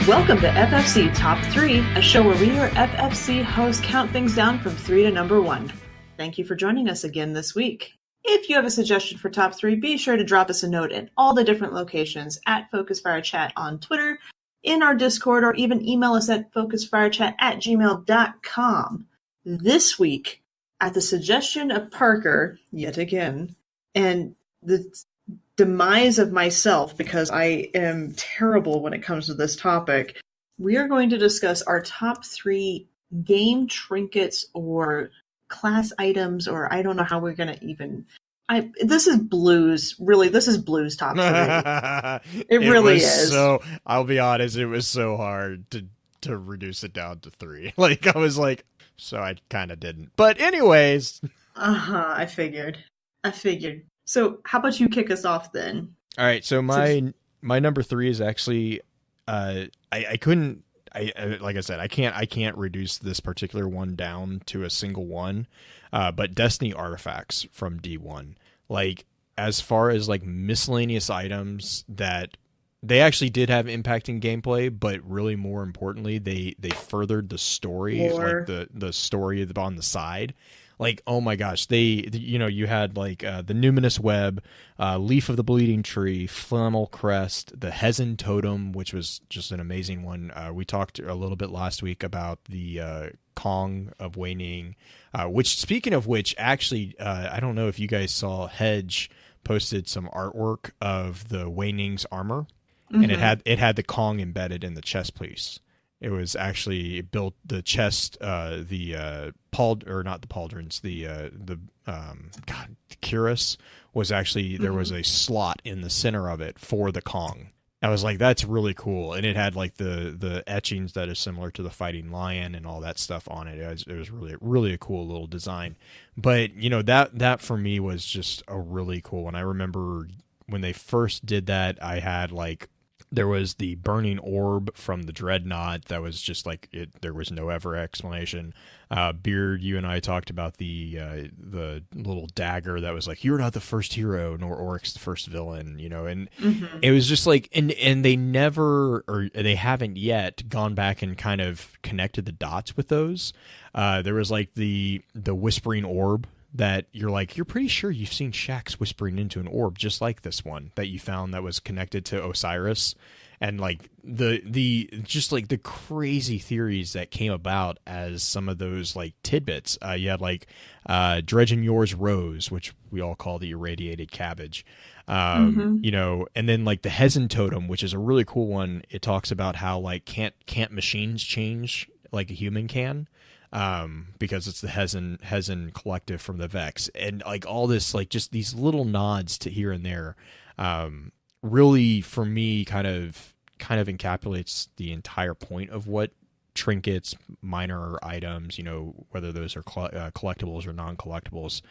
Welcome to FFC Top 3, a show where we, your FFC hosts, count things down from 3 to number 1. Thank you for joining us again this week. If you have a suggestion for Top 3, be sure to drop us a note in all the different locations at Focusfire Chat on Twitter, in our Discord, or even email us at focusfirechat@gmail.com. This week, at the suggestion of Parker, yet again, and the demise of myself, because I am terrible when it comes to this topic, we are going to discuss our top 3 game trinkets or class items, or I don't know how we're going to even... This is blues. Really, this is blues top 3. It really is. So, I'll be honest, it was so hard to reduce it down to 3. Like, I was like, so I kind of didn't. But anyways. I figured. So how about you kick us off then? All right. So my number 3 is actually, like I said, I can't reduce this particular one down to a single one. But Destiny artifacts from D1, like as far as like miscellaneous items that they actually did have impact in gameplay, but really more importantly, they furthered the story, like the story on the side. Like, oh my gosh, you had like the Numinous Web, Leaf of the Bleeding Tree, Flammel Crest, the Hezen Totem, which was just an amazing one. We talked a little bit last week about the Kong of Wei-Ning, which, speaking of which, actually, I don't know if you guys saw, Hedge posted some artwork of the Wei-Ning's armor, and it had the Kong embedded in the chest piece. It was actually built the chest, not the pauldrons, the cuirass was actually, there was a slot in the center of it for the Kong. I was like, that's really cool, and it had like the etchings that is similar to the fighting lion and all that stuff on it. It was really a cool little design. But that for me was just a really cool one. I remember when they first did that, I had like, there was the burning orb from the Dreadnought that was just like it. There was no ever explanation. Beard, you and I talked about the little dagger that was like, "You're not the first hero, nor Oryx the first villain," and it was just like, and they never, or they haven't yet gone back and kind of connected the dots with those. There was like the whispering orb that you're pretty sure you've seen Shaxx whispering into an orb just like this one that you found that was connected to Osiris, and like the just like the crazy theories that came about as some of those like tidbits. You had like Dredgen Yor's Rose, which we all call the irradiated cabbage, and then like the Hezen Totem, which is a really cool one. It talks about how like can't machines change like a human can, because it's the Hezen collective from the Vex, and like all this, like just these little nods to here and there, really for me kind of encapsulates the entire point of what trinkets, minor items, whether those are collectibles or non-collectibles,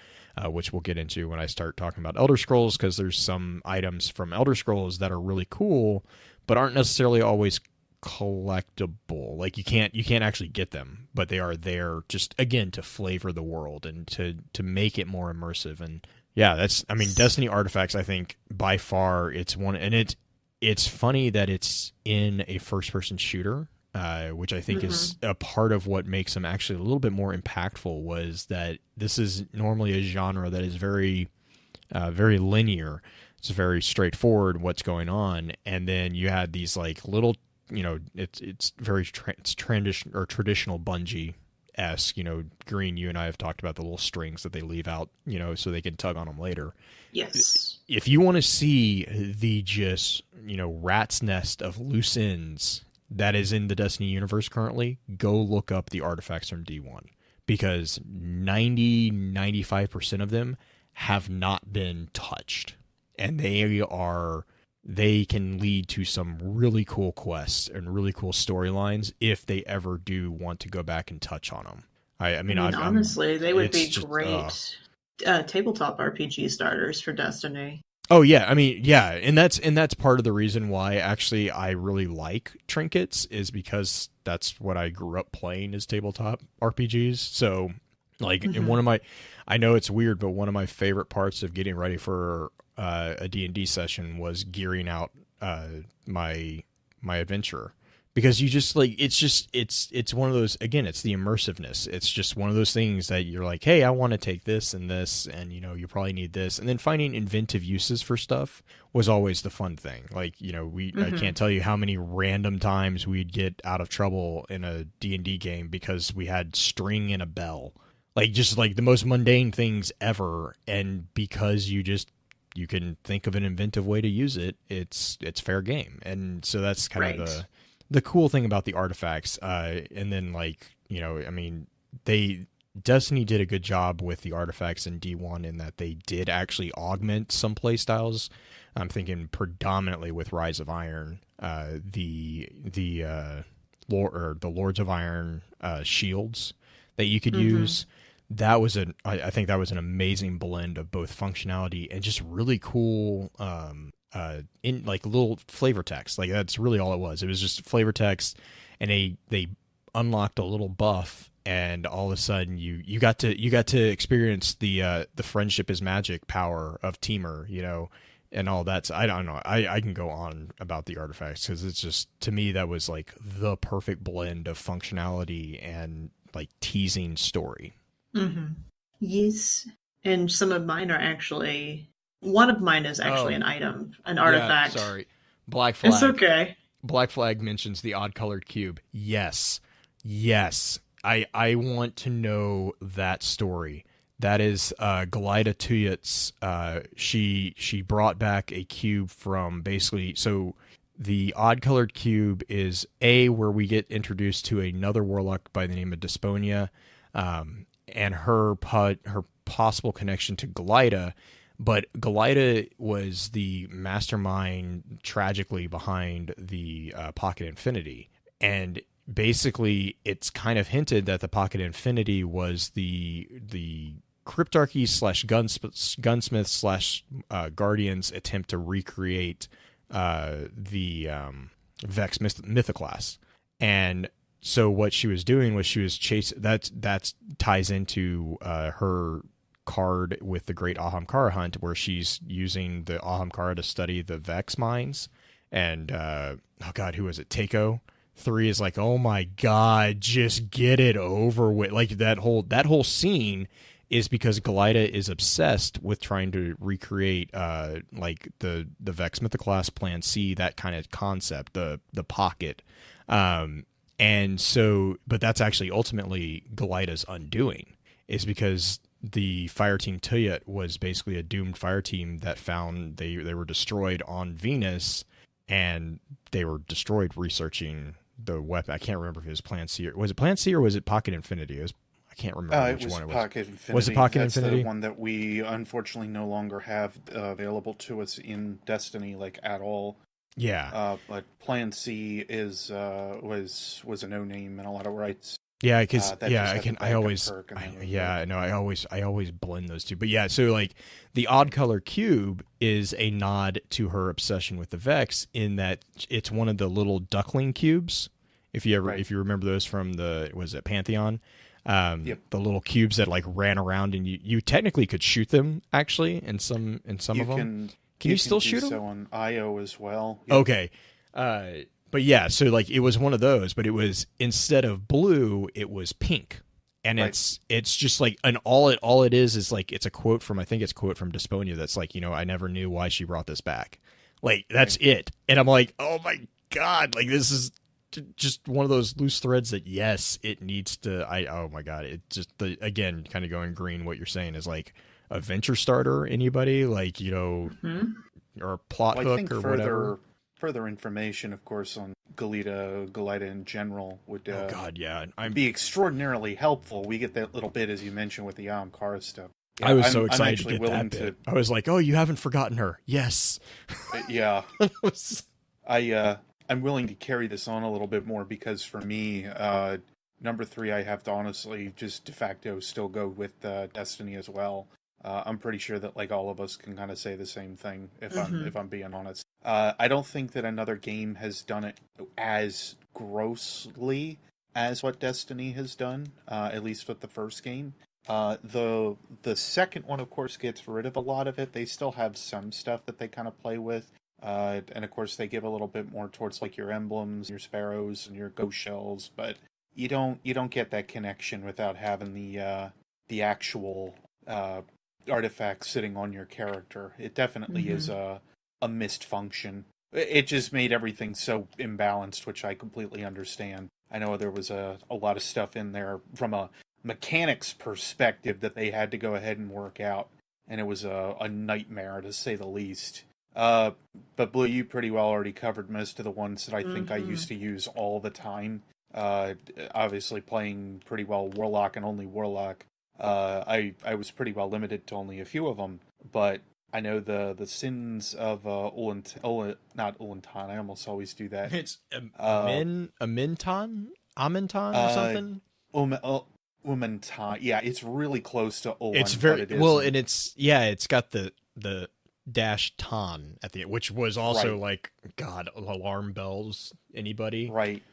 which we'll get into when I start talking about Elder Scrolls, because there's some items from Elder Scrolls that are really cool, but aren't necessarily always collectible. Like you can't actually get them, but they are there just again to flavor the world and to make it more immersive. And yeah, Destiny artifacts, I think by far it's one, and it's funny that it's in a first person shooter, which I think is a part of what makes them actually a little bit more impactful, was that this is normally a genre that is very very linear. It's very straightforward what's going on, and then you had these like little, it's very traditional Bungie-esque. Green, you and I have talked about the little strings that they leave out, so they can tug on them later. Yes. If you want to see the just, rat's nest of loose ends that is in the Destiny universe currently, go look up the artifacts from D1, because 95% of them have not been touched, and they can lead to some really cool quests and really cool storylines if they ever do want to go back and touch on them. Honestly, they would be great tabletop RPG starters for Destiny. Oh yeah, and that's part of the reason why actually I really like trinkets, is because that's what I grew up playing, is tabletop RPGs. So like in one of my, I know it's weird, but one of my favorite parts of getting ready for a D&D session was gearing out my adventure, because you just like it's one of those, again, it's the immersiveness. It's just one of those things that you're like, hey, I want to take this and this, and you probably need this, and then finding inventive uses for stuff was always the fun thing. Like, we I Mm-hmm. can't tell you how many random times we'd get out of trouble in a D&D game because we had string and a bell, like just like the most mundane things ever, and because you can think of an inventive way to use it, it's fair game. And so that's kind of Right. the cool thing about the artifacts. And then, like, I mean, they Destiny did a good job with the artifacts in D1 in that they did actually augment some play styles. I'm thinking predominantly with Rise of Iron, the Lords of Iron shields that you could Mm-hmm. use. That was I think that was an amazing blend of both functionality and just really cool in like little flavor text. Like, that's really all it was. It was just flavor text, and they unlocked a little buff, and all of a sudden you got to experience the friendship is magic power of Teamer, and all that. So I don't know. I can go on about the artifacts because it's just, to me, that was like the perfect blend of functionality and like teasing story. Mm-hmm. Yes. And some of mine are actually, one of mine is actually Oh, an item, an yeah, artifact. sorry. Black It's Flag. okay. Black Flag mentions the odd colored cube. Yes. Yes. I want to know that story. That is Galida Tuyet's. She brought back a cube from, basically, so the odd colored cube is where we get introduced to another warlock by the name of Desponia, and her possible connection to Galida. But Galida was the mastermind, tragically, behind the Pocket Infinity. And basically, it's kind of hinted that the Pocket Infinity was the Cryptarchy slash gunsmith slash Guardians attempt to recreate the Vex Mythoclast. And so what she was doing was she was chasing, that ties into her card with the Great Ahamkara Hunt, where she's using the Ahamkara to study the Vex mines. And oh god, who was it? Takeo 3 is like, oh my god, just get it over with. Like, that whole scene is because Galida is obsessed with trying to recreate like the Vex Mythoclast Plan C, that kind of concept, the pocket. And so, but that's actually ultimately Galida's undoing, is because the fire team Tuyet was basically a doomed fire team that found they were destroyed on Venus, and they were destroyed researching the weapon. I can't remember if it was Plan C, or was it Plan C, or was it Pocket Infinity? I can't remember It which was one it was. Pocket Was it Infinity. Pocket That's the Infinity? one that we unfortunately no longer have available to us in Destiny, like at all. Yeah. But Plan C is was a no name in a lot of rights. Yeah, because That just I had the can. I backup always. perk, and that was Yeah, it. no, I always blend those two. But yeah, so like the odd color cube is a nod to her obsession with the Vex, in that it's one of the little duckling cubes. Right. If you remember those from the, was it Pantheon, Yep. the little cubes that like ran around, and you technically could shoot them, actually, in some You of them. can Can you do still shoot them? so on IO as well. Yep. Okay. Uh, but yeah, so like it was one of those, but it was, instead of blue, it was pink. And Right. it's just like, and all it is like, it's a quote from, I think it's a quote from Desponia that's like, I never knew why she brought this back. Like, that's Right. it. And I'm like, oh my god, like, this is just one of those loose threads that, yes, it needs to. Oh my god, it just, the, again, kind of going green. What you're saying is like a venture starter, anybody, like, Hmm. or a plot Well, I hook think or whatever. further information, of course, on Galida in general would Oh god, yeah. I'm be extraordinarily helpful. We get that little bit, as you mentioned, with the Kara stuff. I Yeah, was so I'm excited to actually get willing that bit. to. I was like, "Oh, you haven't forgotten her." Yes. Yeah, I'm willing to carry this on a little bit more, because for me, number 3, I have to honestly just de facto still go with Destiny as well. I'm pretty sure that like all of us can kind of say the same thing, Hmm. if I'm being honest. I don't think that another game has done it as grossly as what Destiny has done, at least with the first game. The second one, of course, gets rid of a lot of it. They still have some stuff that they kind of play with, And of course they give a little bit more towards like your emblems, your sparrows, and your ghost shells, but you don't get that connection without having the actual artifact sitting on your character. It definitely is a missed function. It just made everything so imbalanced, which I completely understand. I know there was a lot of stuff in there from a mechanics perspective that they had to go ahead and work out, and it was a nightmare to say the least. But Blue, you pretty well already covered most of the ones that I think I used to use all the time. Obviously playing pretty well Warlock and only Warlock. I was pretty well limited to only a few of them, but I know the sins of not Ulantan. I almost always do that. It's Aminton or something. Umantan. Yeah, it's really close to Ulan. It's very but it well, isn't. and it's got the dash ton at the end, which was also Right. like God alarm bells. Anybody? Right.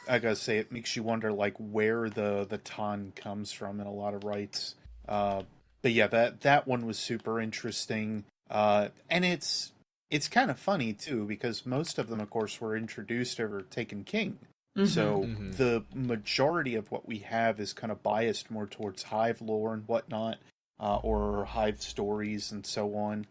I gotta say, it makes you wonder like where the ton comes from in a lot of rights. But yeah, that one was super interesting. And it's kind of funny too because most of them, of course, were introduced over Taken King. So the majority of what we have is kind of biased more towards Hive lore and whatnot, or Hive stories and so on.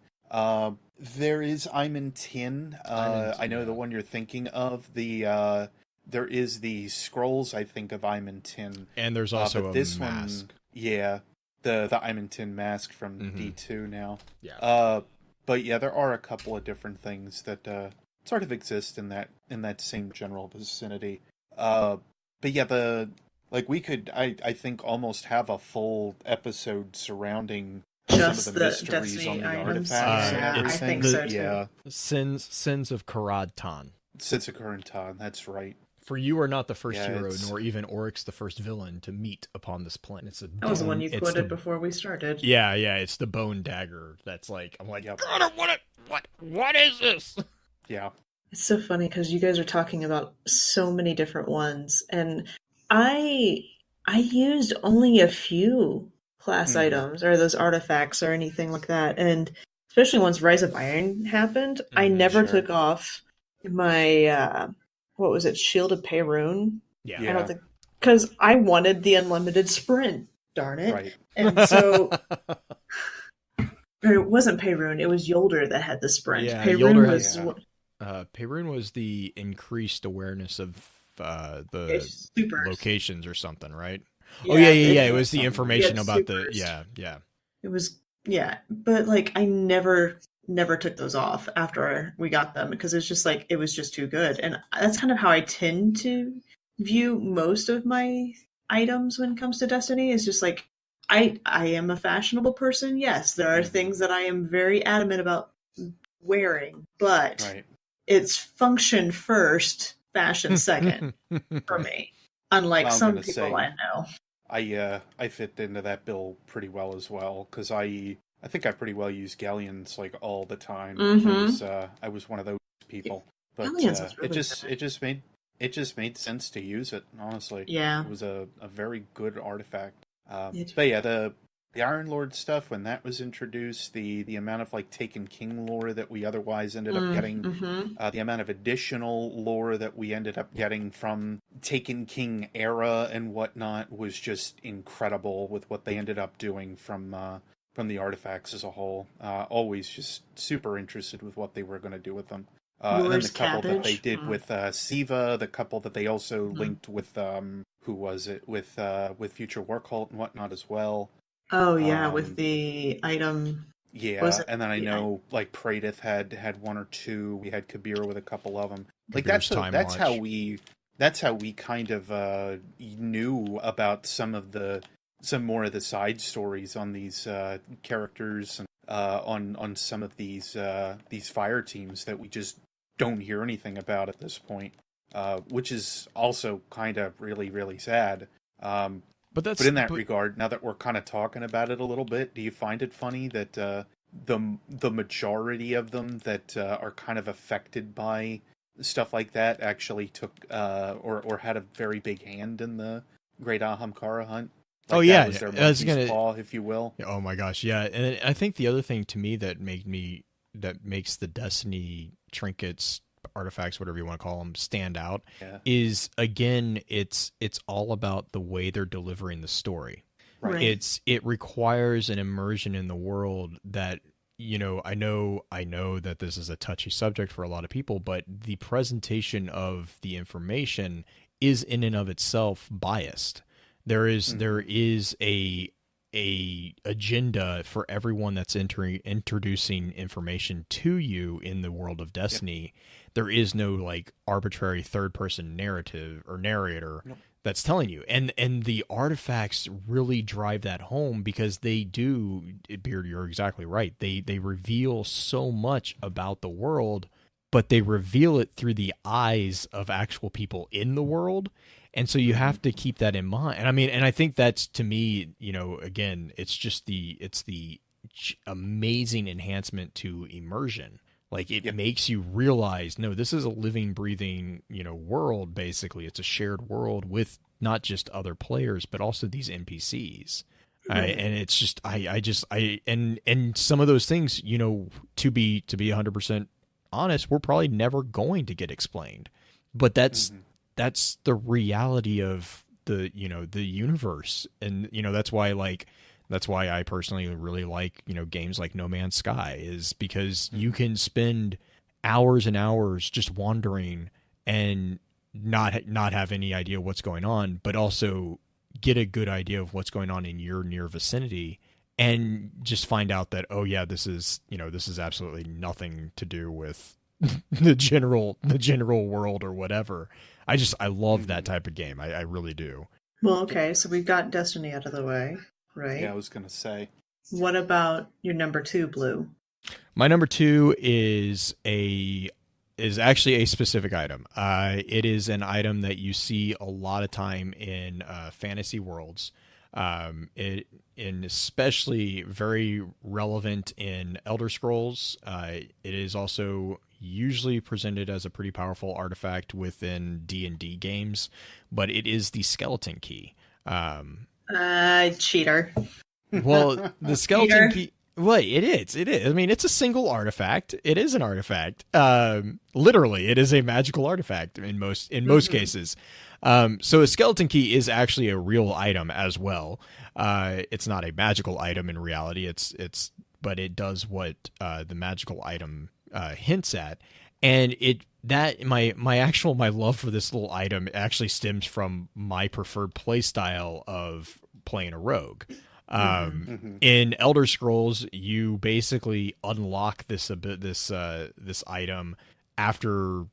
There is I'm in Tin. I know the one you're thinking of. There is the scrolls, I think, of I'm in Tin. And there's also but a this mask. one, yeah, the I'm in Tin mask from D2 now. Yeah. But yeah, there are a couple of different things that sort of exist in that same general vicinity. But yeah, we could I think almost have a full episode surrounding Just some of the the mysteries Destiny on the items. artifacts and Yeah, I everything. think so too. Yeah, Sins of Karadtan. Sitsukurantan, that's right. For you are not the first Yeah, hero, it's- nor even Oryx the first villain to meet upon this planet. It's That was the one you it's quoted the- before we started. Yeah, it's the bone dagger. That's like I'm like, Yep. God, what is this? Yeah. It's so funny because you guys are talking about so many different ones, and I used only a few class items or those artifacts or anything like that, and especially once Rise of Iron happened, I never sure. took off my what was it, Shield of Perun? Yeah. I don't think because I wanted the unlimited sprint. Darn it! Right. And so. Or it wasn't Perun, it was Yolder that had the sprint. Yeah, Perun Yolder was Perun was the increased awareness of the it's supers. locations or something, right? Yeah, It was the something. information Yeah, about the supers. yeah. It was but like I never took those off after we got them because it's just like it was just too good. And that's kind of how I tend to view most of my items when it comes to Destiny. Is just like I am a fashionable person. Yes, there are things that I am very adamant about wearing, but Right. it's function first, fashion second for me. Unlike I'm some gonna people say- I know. I fit into that bill pretty well as well because I think I pretty well use galleons like all the time. I was one of those people, but Galleons is really it just made sense to use it. Honestly, Yeah. it was a very good artifact. It- But yeah, the Iron Lord stuff when that was introduced, the amount of like Taken King lore that we otherwise ended up getting, the amount of additional lore that we ended up getting from Taken King era and whatnot was just incredible with what they ended up doing from the artifacts as a whole. Always just super interested with what they were going to do with them. And then Yours the couple that they cabbage? did with Siva, the couple that they also linked with who was it with Future War Cult and whatnot as well. Oh yeah, Um, with the item. Yeah, Was it- and then I yeah. know like Pradith had one or two. We had Kabir with a couple of them. Like Kabir's that's Time that's how Watch. we kind of knew about some more of the side stories on these characters and on some of these fire teams that we just don't hear anything about at this point, which is also kind of really really sad. But in that regard, now that we're kind of talking about it a little bit, do you find it funny that the majority of them that are kind of affected by stuff like that actually took or had a very big hand in the Great Ahamkara hunt? Oh, Like, yeah, that was their I was monkey's gonna- paw, if you will. Oh my gosh, yeah. And I think the other thing to me that made me makes the Destiny trinkets, artifacts, whatever you want to call them, stand out Yeah. is, again, it's all about the way they're delivering the story. Right. It requires an immersion in the world that, I know that this is a touchy subject for a lot of people, but the presentation of the information is in and of itself biased. There is a agenda for everyone that's introducing information to you in the world of Destiny. Yep. There is no like arbitrary third person narrative or narrator. Nope. That's telling you, and the artifacts really drive that home, because they do, Beard, you're exactly right. They reveal so much about the world, but they reveal it through the eyes of actual people in the world. And so you have to keep that in mind. And I mean, and I think that's, to me, again, it's the amazing enhancement to immersion. Like, it makes you realize, no, this is a living, breathing, world, basically. It's a shared world with not just other players, but also these NPCs. And it's just, and some of those things, to be 100% honest, we're probably never going to get explained. But that's the reality of the universe. And, that's why I personally really like, games like No Man's Sky, is because you can spend hours and hours just wandering and not have any idea what's going on, but also get a good idea of what's going on in your near vicinity, and just find out that, oh yeah, this is absolutely nothing to do with the general world or whatever. I love that type of game. I really do. Well, okay, so we've got Destiny out of the way. Right. Yeah, I was going to say. What about your number 2, Blue? My number 2 is actually a specific item. It is an item that you see a lot of time in fantasy worlds. It especially very relevant in Elder Scrolls. It is also usually presented as a pretty powerful artifact within D&D games, but it is the skeleton key. Cheater. Well, the skeleton key. Well, it is. I mean, it's a single artifact. It is an artifact. Literally, it is a magical artifact in most cases. So a skeleton key is actually a real item as well. It's not a magical item in reality. But it does what the magical item hints at, and my love for this little item actually stems from my preferred play style of playing a rogue. In Elder Scrolls, you basically unlock this item after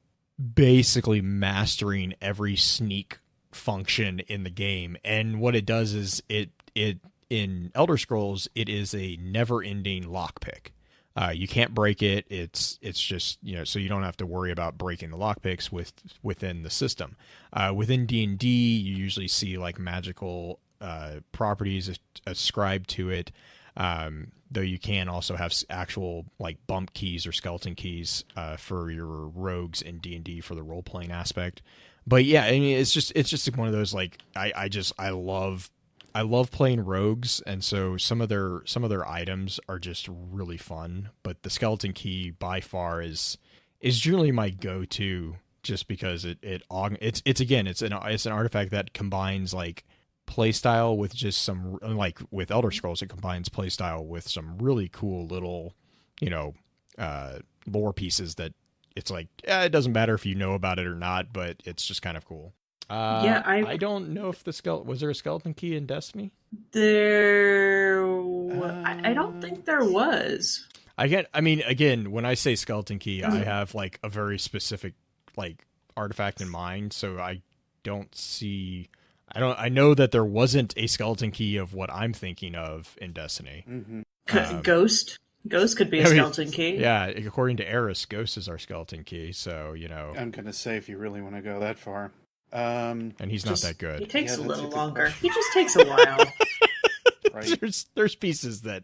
basically mastering every sneak function in the game. And what it does is it in Elder Scrolls, it is a never-ending lockpick. You can't break it. It's just, so you don't have to worry about breaking the lockpicks within the system. Within D&D, you usually see like magical properties ascribed to it, though you can also have actual like bump keys or skeleton keys for your rogues in D&D for the role-playing aspect. But yeah, I mean, it's just one of those, like, I love playing rogues, and so some of their items are just really fun. But the skeleton key by far is generally my go-to, just because it's an artifact that combines like playstyle with just some, like with Elder Scrolls, it combines playstyle with some really cool little lore pieces that it's like, it doesn't matter if you know about it or not, but it's just kind of cool. I don't know if was there a skeleton key in Destiny? I don't think there was. Again, when I say skeleton key, I have like a very specific like artifact in mind, so I know that there wasn't a skeleton key of what I'm thinking of in Destiny. Ghost could be a skeleton key. Yeah, according to Eris, Ghost is our skeleton key, so I'm gonna say, if you really want to go that far. And he's not that good. He takes a little longer. He just takes a while. Right. There's pieces that...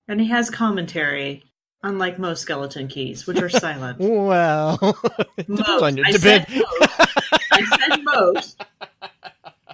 And he has commentary, unlike most skeleton keys, which are silent. Well... Most. I said most.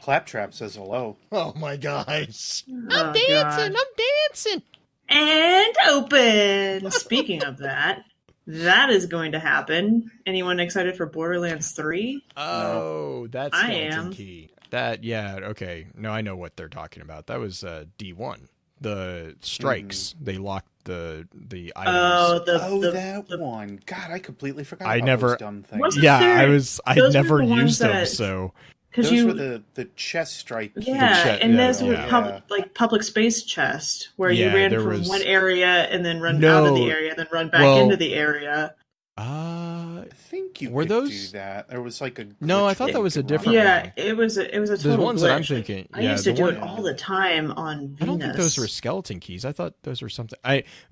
Claptrap says hello. Oh my gosh. I'm dancing. And open. Speaking of that, that is going to happen. Anyone excited for Borderlands 3? Oh, that I skeleton am. key. That, yeah, okay. No, I know what they're talking about. That was D1. The strikes. They locked the items. Oh, Oh, that the one. God, I completely forgot I about those never, dumb things. wasn't yeah, there? I'd Those were never the ones used them, that so because Those were you the chest strike the keys, yeah, chat, if and you yeah, those were will. yeah, Yeah. public space chest where you yeah, ran there from one was, area and then run out of the no, area and then run back into well, the area. uh, I think you were could do those, that. There was like a no, I glitch thought where that you was a could run different around. Yeah, one. it was a The total ones that I'm glitch. Like thinking, I yeah, used to the do it one, all Yeah. the time on I don't think those were Venus. skeleton keys. I thought those were something.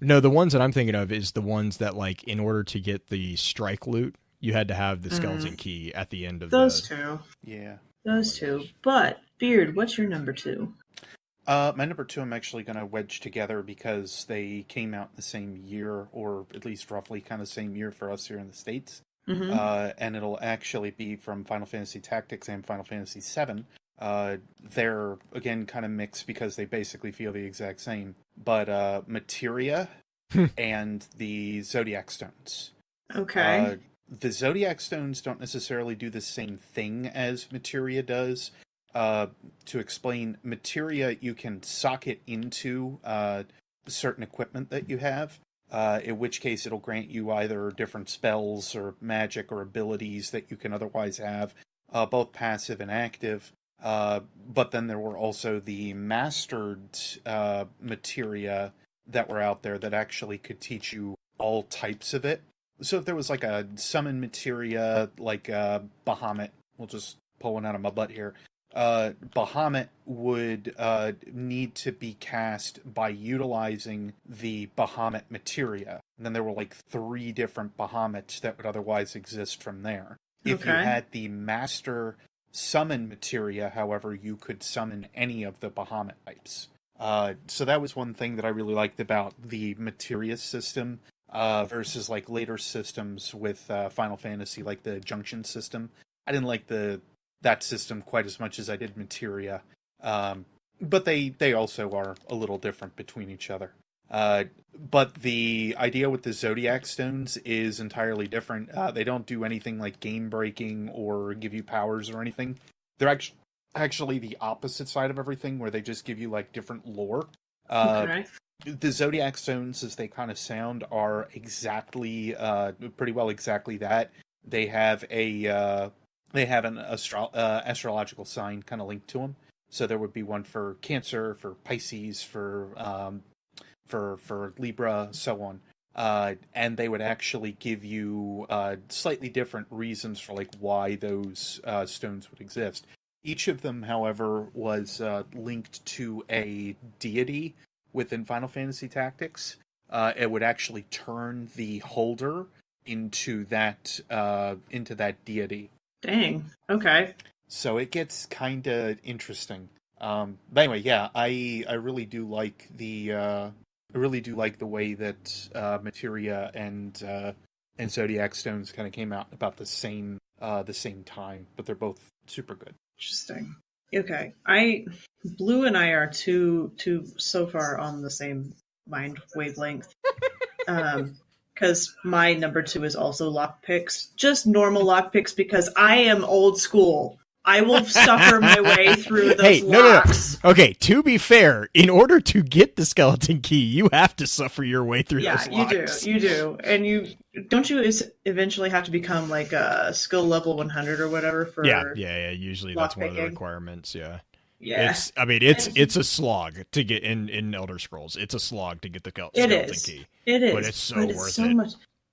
No, the ones that I'm thinking of is the ones that, like, in order to get the strike loot, you had to have the skeleton Mm, key at the end of those the. two, Yeah. Oh those my two. gosh. But Beard, what's your number two? My number two, I'm actually going to wedge together because they came out the same year, or at least roughly kind of same year for us here in the States. Mm-hmm. And it'll actually be from Final Fantasy Tactics and Final Fantasy VII. They're, again, kind of mixed because they basically feel the exact same. But Materia and the Zodiac Stones. Okay. The Zodiac Stones don't necessarily do the same thing as Materia does. To explain, Materia you can socket into certain equipment that you have, in which case it'll grant you either different spells or magic or abilities that you can otherwise have, both passive and active. But then there were also the mastered Materia that were out there that actually could teach you all types of it. So if there was like a summon Materia, like Bahamut, we'll just pull one out of my butt here. Bahamut would need to be cast by utilizing the Bahamut materia. And then there were like 3 different Bahamuts that would otherwise exist from there. If you Okay. had the master summon materia, however, you could summon any of the Bahamut types. So that was one thing that I really liked about the materia system versus like later systems with Final Fantasy, like the junction system. I didn't like that system quite as much as I did Materia. But they also are a little different between each other. But the idea with the Zodiac Stones is entirely different. They don't do anything like game breaking or give you powers or anything. They're actually the opposite side of everything, where they just give you like different lore. Okay. The Zodiac Stones, as they kind of sound, are exactly, pretty well exactly that. They have an astrological sign kind of linked to them. So there would be one for Cancer, for Pisces, for Libra, so on. And they would actually give you slightly different reasons for like why those stones would exist. Each of them, however, was linked to a deity within Final Fantasy Tactics. It would actually turn the holder into that deity. Dang. Okay. So it gets kind of interesting. But anyway, yeah, I really do like the way that Materia and Zodiac Stones kind of came out about the same time, but they're both super good. Interesting. Okay. Blue and I are too so far on the same mind wavelength. Because my number two is also lockpicks, just normal lockpicks because I am old school. I will suffer my way through those Hey, no. locks. Okay, to be fair, in order to get the skeleton key, you have to suffer your way through Yeah, those you do, locks. you do, and you don't you eventually have to become like a skill level 100 or whatever for Yeah. Usually that's one of the lockpicking. requirements. Yeah. Yeah, It's a slog to get in Elder Scrolls. It's a slog to get the it skeleton is. key, It is, but it's so but it's worth so it. much.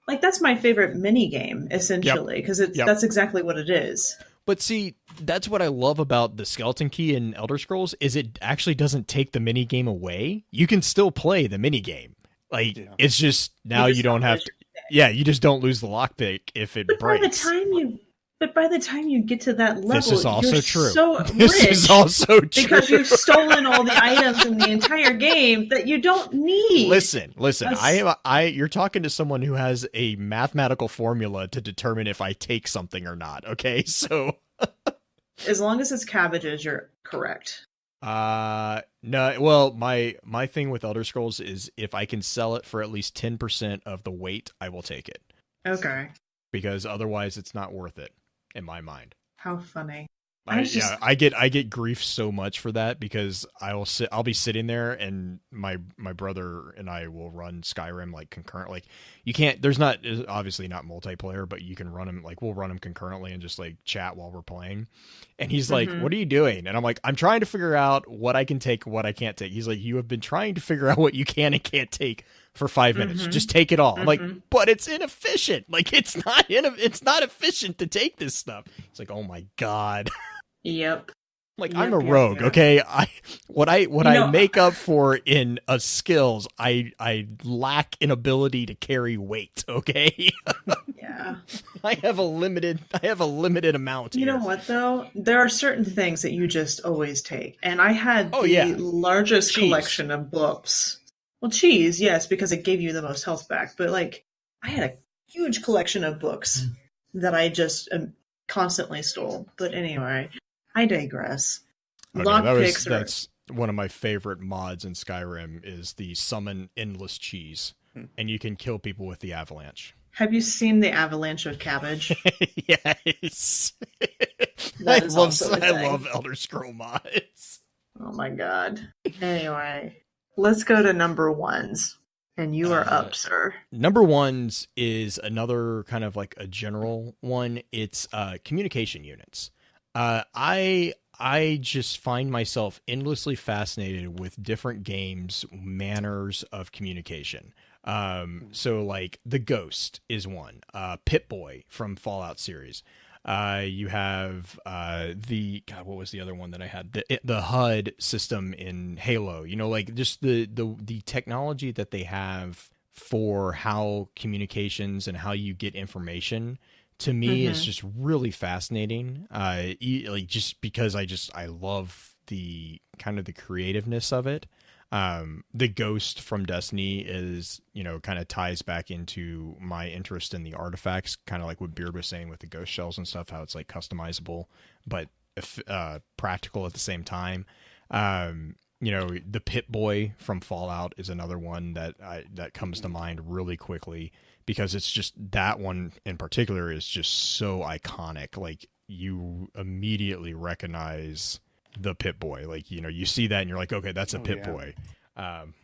Like that's my favorite mini game essentially because Yep. that's exactly what it is. But see, that's what I love about the skeleton key in Elder Scrolls is it actually doesn't take the mini game away. You can still play the mini game. Like Yeah. it's just now you don't have to. Yeah, you just don't lose the lockpick if it breaks. But by the time you get to that level, This is also you're true. so This rich is also true. because you've stolen all the items in the entire game that you don't need. Listen. That's- You're talking to someone who has a mathematical formula to determine if I take something or not. Okay, so As long as it's cabbages, you're correct. No, well, my thing with Elder Scrolls is if I can sell it for at least 10% of the weight, I will take it. Okay. Because otherwise it's not worth it in my mind. How funny. I I was yeah, just I get grief so much for that because I'll be sitting there and my brother and I will run Skyrim like concurrent. Like you can't there's not obviously not multiplayer, but you can run them like we'll run them concurrently and just like chat while we're playing. And he's like, mm-hmm, "What are you doing?" And I'm like, "I'm trying to figure out what I can take, what I can't take." He's like, "You have been trying to figure out what you can and can't take for 5 minutes. mm-hmm, Just take it all." I'm like, mm-hmm. "But it's inefficient. Like it's not efficient to take this stuff." He's like, "Oh my god." Yep. Like I'm a Yep, yep, rogue, yep. okay? What You I know, make up for in skills, I lack in ability to carry weight, okay? yeah. I have a limited amount You know here. what though? There are certain things that you just always take. And I had Oh the yeah, largest cheese. collection of books. Well, cheese, yes, because it gave you the most health back, but like I had a huge collection of books that I just constantly stole. But anyway, I digress. Oh no, Lockpicks are that's one of my favorite mods in Skyrim is the summon endless cheese, Hmm. and you can kill people with the avalanche. Have you seen the avalanche of cabbage? Yes. That is also a I thing. love Elder Scroll mods. Oh my god. Anyway, let's go to number ones. And you are Uh, up, sir. Number ones is another kind of like a general one. It's communication units. I just find myself endlessly fascinated with different games' manners of communication. So like the Ghost is one. Pit Boy from Fallout series. You have the God. What was the other one that I had? The HUD system in Halo. You know, like just the technology that they have for how communications and how you get information to me is Mm-hmm. just really fascinating. Like just because I love the kind of the creativeness of it. The Ghost from Destiny is, you know, kind of ties back into my interest in the artifacts, kind of like what Beard was saying with the ghost shells and stuff, how it's like customizable, but practical at the same time. You know, the Pit Boy from Fallout is another one that comes to mind really quickly because it's just that one in particular is just so iconic. Like you immediately recognize the Pit Boy. Like, you know, you see that and you're like, okay, that's a Oh Pit yeah. Boy.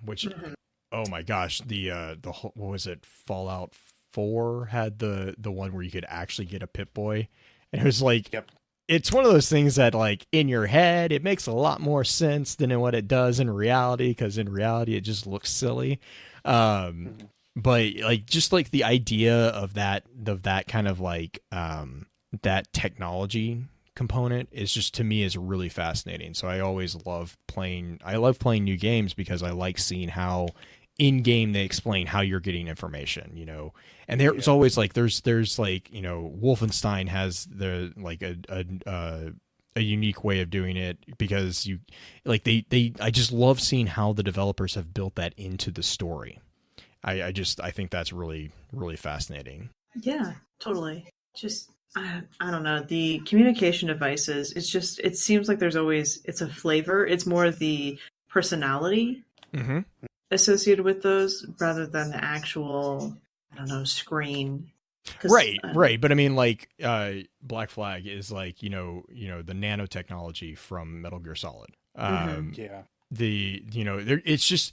Which, Mm-hmm. oh my gosh, what was it? Fallout 4 had the one where you could actually get a Pit Boy, and it was like, Yep. it's one of those things that like in your head it makes a lot more sense than in what it does in reality, because in reality it just looks silly. Um, Mhm. but like just like the idea of that kind of like that technology component is just to me is really fascinating. So I love playing new games because I like seeing how in game they explain how you're getting information, you know. And there's Yeah. always like there's like, you know, Wolfenstein has the like a unique way of doing it because you like they I just love seeing how the developers have built that into the story. I think that's really really fascinating. Yeah, totally. Just I don't know. The communication devices, it's just it seems like there's always it's a flavor. It's more the personality Mm-hmm. associated with those rather than the actual I don't know screen. Because Right, right. But I mean, like, Black Flag is like, the nanotechnology from Metal Gear Solid. hmm Yeah. It's just,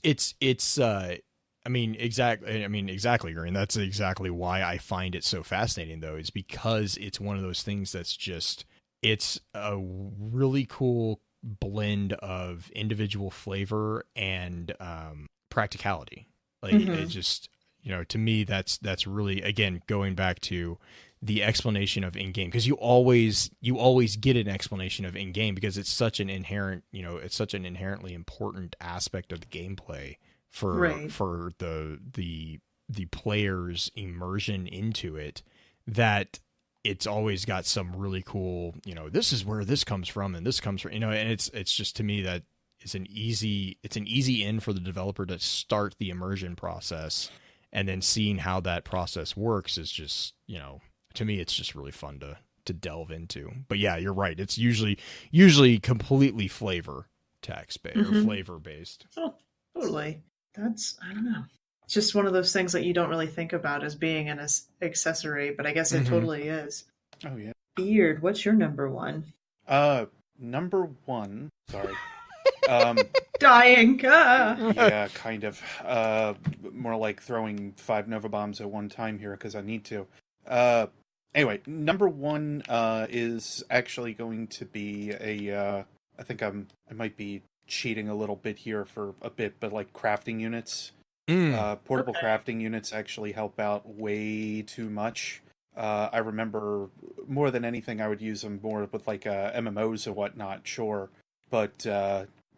I mean, exactly, and that's exactly why I find it so fascinating, though, is because it's one of those things that's just, it's a really cool blend of individual flavor and practicality. Like, it hmm just, to me, that's really, again, going back to the explanation of in game, because you always get an explanation of in game because it's such an inherently important aspect of the gameplay for Right. the player's immersion into it, that it's always got some really cool, this is where this comes from and this comes from, and it's just, to me, that it's an easy in for the developer to start the immersion process, and then seeing how that process works is just, to me, it's just really fun to delve into. But yeah, you're right. It's usually completely flavor. text based or Mhm. flavor based. Oh, totally. I don't know. It's just one of those things that you don't really think about as being an accessory, but I guess it Mm-hmm. totally is. Oh yeah. Beard, what's your number one? Number one. Sorry. Um, Dying. Ah! yeah, kind of. More like throwing 5 Nova bombs at one time here because I need to. Uh, anyway, number one is actually going to be I think I might be cheating a little bit here for a bit, but like crafting units. Portable Okay. crafting units actually help out way too much. I remember more than anything, I would use them more with like MMOs and whatnot, sure. But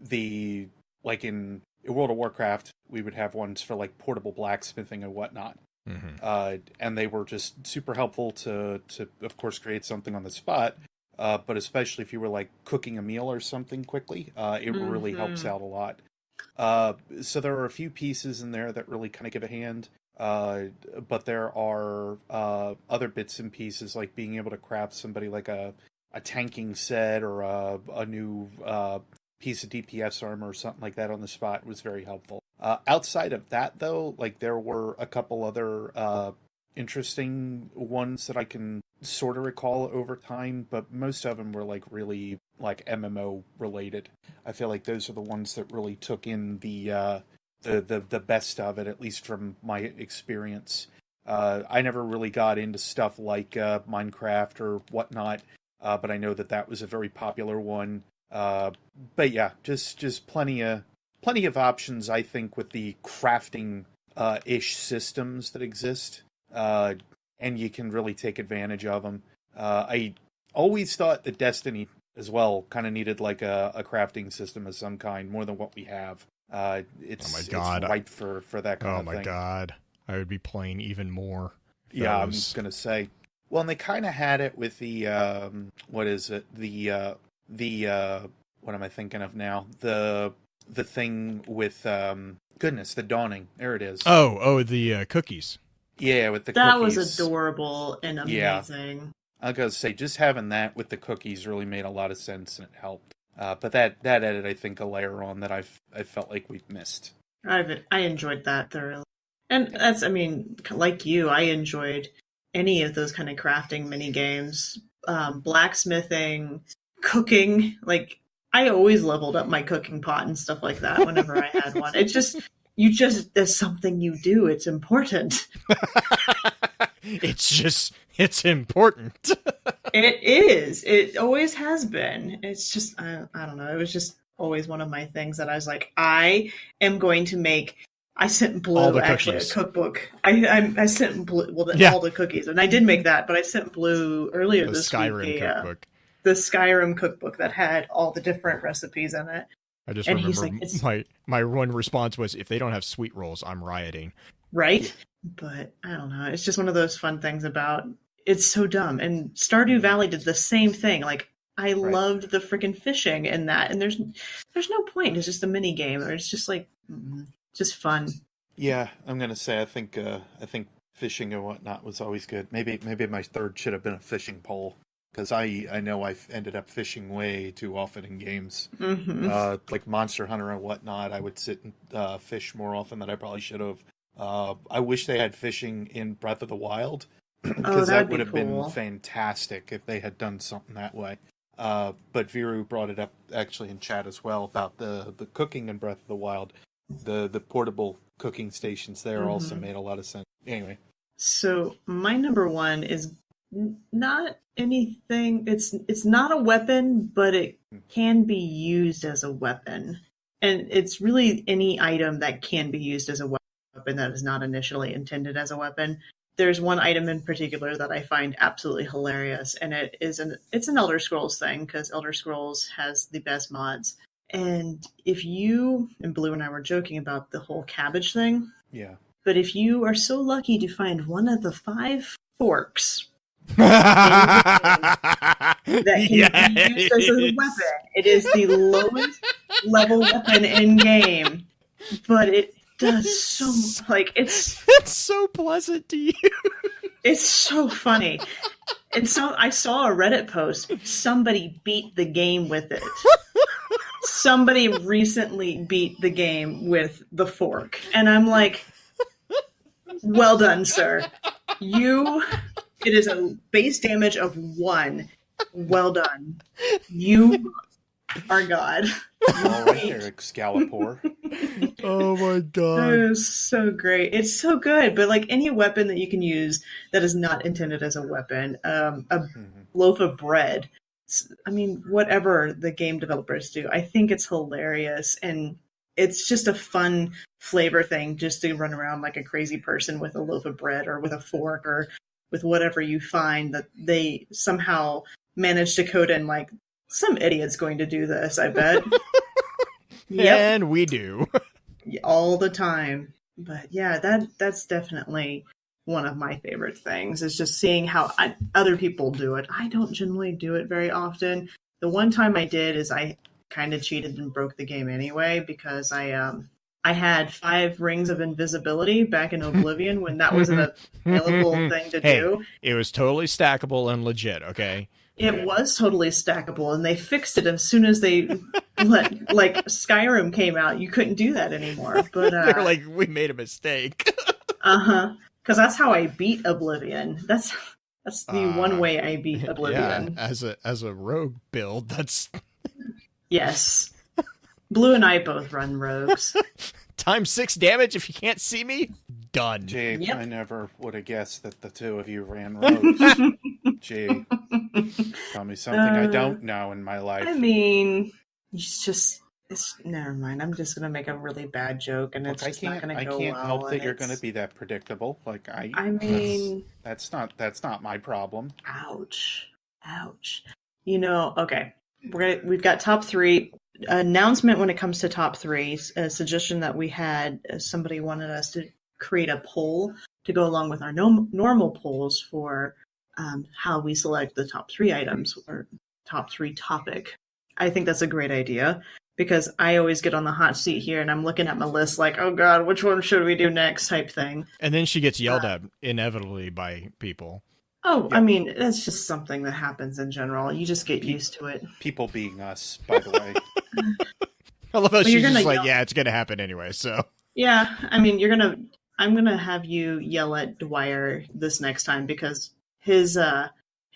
the like in World of Warcraft, we would have ones for like portable blacksmithing and whatnot. Mm-hmm. And they were just super helpful to of course create something on the spot. But especially if you were like cooking a meal or something quickly, it really helps Mhm. out a lot. So there are a few pieces in there that really kind of give a hand. Uh, but there are other bits and pieces like being able to craft somebody like a tanking set or a new piece of DPS armor or something like that on the spot was very helpful. Outside of that, though, like there were a couple other interesting ones that I can sort of recall over time, but most of them were like really like MMO related. I feel like those are the ones that really took in the best of it, at least from my experience. I never really got into stuff like Minecraft or whatnot, but I know that that was a very popular one. But yeah, just plenty of options. I think with the crafting ish systems that exist, uh, and you can really take advantage of them. I always thought that Destiny as well kind of needed like a crafting system of some kind more than what we have. Oh my It's god! ripe for that kind Oh of my thing. god! I would be playing even more. If that Yeah, I'm was gonna say. Well, and they kind of had it with the what is it? The what am I thinking of now? The thing with goodness, the dawning. There it is. the cookies. Yeah, with the That was cookies. adorable and Yeah, amazing. I gotta say, just having that with the cookies really made a lot of sense and it helped. But that added, I think, a layer on that I felt like we've missed. I enjoyed that thoroughly. And Yeah, that's, I mean, like you, I enjoyed any of those kind of crafting mini games, blacksmithing, cooking. Like, I always leveled up my cooking pot and stuff like that whenever I had one. It's just, that's something you do. It's important. It's important. It is. It always has been. It's just, I don't know. It was just always one of my things that I was like, I am going to make. I sent All Blue the actually a cookies. cookbook. I sent Blue Yeah, all the cookies, and I did make that, but I sent Blue earlier the this week Skyrim cookbook. the Skyrim cookbook that had all the different recipes in it. I just And he's remember like, it's my one response was, if they don't have sweet rolls, I'm rioting. yeah, right, but I don't know. It's just one of those fun things about it's so dumb. And Stardew Valley did the same thing. Like I right. loved the freaking fishing in that, and there's no point. It's just a mini game, or it's just like just fun. Yeah, I'm gonna say I think fishing and whatnot was always good. Maybe my third should have been a fishing pole because I know I've ended up fishing way too often in games. Hmm. Like Monster Hunter and whatnot, I would sit and fish more often than I probably should have. I wish they had fishing in Breath of the Wild Oh, because that would that would be have been cool. fantastic if they had done something that way. But Viru brought it up actually in chat as well about the cooking in Breath of the Wild. The portable cooking stations there also Hmm. made a lot of sense. Anyway, So my number one is not anything. It's not a weapon, but it can be used as a weapon, and it's really any item that can be used as a weapon that is not initially intended as a weapon. There's one item in particular that I find absolutely hilarious, and it's an Elder Scrolls thing because Elder Scrolls has the best mods. And if you and Blue and I were joking about the whole cabbage thing, yeah. but if you are so lucky to find one of the 5 forks in game that can be used as a Yes. weapon, it is the lowest level weapon in game, but it does so like It's so pleasant to you. it's so funny. And so I saw a Reddit post. Somebody beat the game with it. somebody recently beat the game with the fork. And I'm like, well done, sir. It is a base damage of 1. Well done. You are God. All right there, Excalibur. Oh my god. It is so great. It's so good, but like any weapon that you can use that is not intended as a weapon, a loaf of bread. I mean, whatever the game developers do, I think it's hilarious, and it's just a fun flavor thing just to run around like a crazy person with a loaf of bread or with a fork or with whatever you find that they somehow manage to code in like some idiot's going to do this, I bet. Yep. And we do. All the time. But yeah, that's definitely one of my favorite things is just seeing how other people do it. I don't generally do it very often. The one time I did is I kind of cheated and broke the game anyway because I had 5 rings of invisibility back in Oblivion when that wasn't a available thing to do. It was totally stackable and legit, okay? It was totally stackable, and they fixed it as soon as they like Skyrim came out. You couldn't do that anymore. But they're like, we made a mistake. Because that's how I beat Oblivion. That's the one way I beat Oblivion. Yeah, as a rogue build, that's yes. Blue and I both run rogues. Times 6 damage if you can't see me. Done. Gee, Yep. I never would have guessed that the two of you ran rogues. Gee, tell me something I don't know in my life. I mean, it's never mind. I'm just gonna make a really bad joke, and it's Look, just not gonna go well. I can't help that you're gonna be that predictable. Like I mean, that's not my problem. ouch. You know, okay. We've got top 3. Announcement when it comes to top 3. A suggestion that we had, somebody wanted us to create a poll to go along with our normal polls for how we select the top 3 items or top 3 topic. I think that's a great idea because I always get on the hot seat here and I'm looking at my list like, oh God, which one should we do next type thing. And then she gets yelled at inevitably by people. Oh, Yeah. I mean, that's just something that happens in general. You just get used to it. People being us, by the way. I love how she's just like, yell. yeah, it's going to happen anyway, so. Yeah, I mean, I'm gonna have you yell at Dwyer this next time because his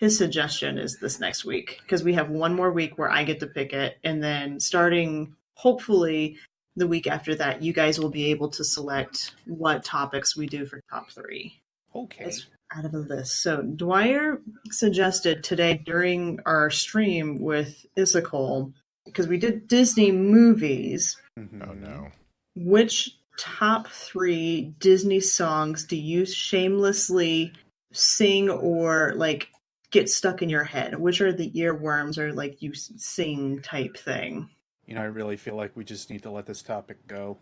suggestion is this next week because we have one more week where I get to pick it, and then starting hopefully the week after that, you guys will be able to select what topics we do for top 3. Okay. It's out of a list. So Dwyer suggested today during our stream with Isakol, because we did Disney movies, Oh no. which top 3 Disney songs do you shamelessly sing or like get stuck in your head? Which are the earworms or like you sing type thing? You know, I really feel like we just need to let this topic go.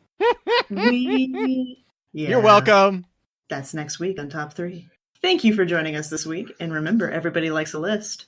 Yeah, You're welcome. That's next week on top 3. Thank you for joining us this week. And remember, everybody likes a list.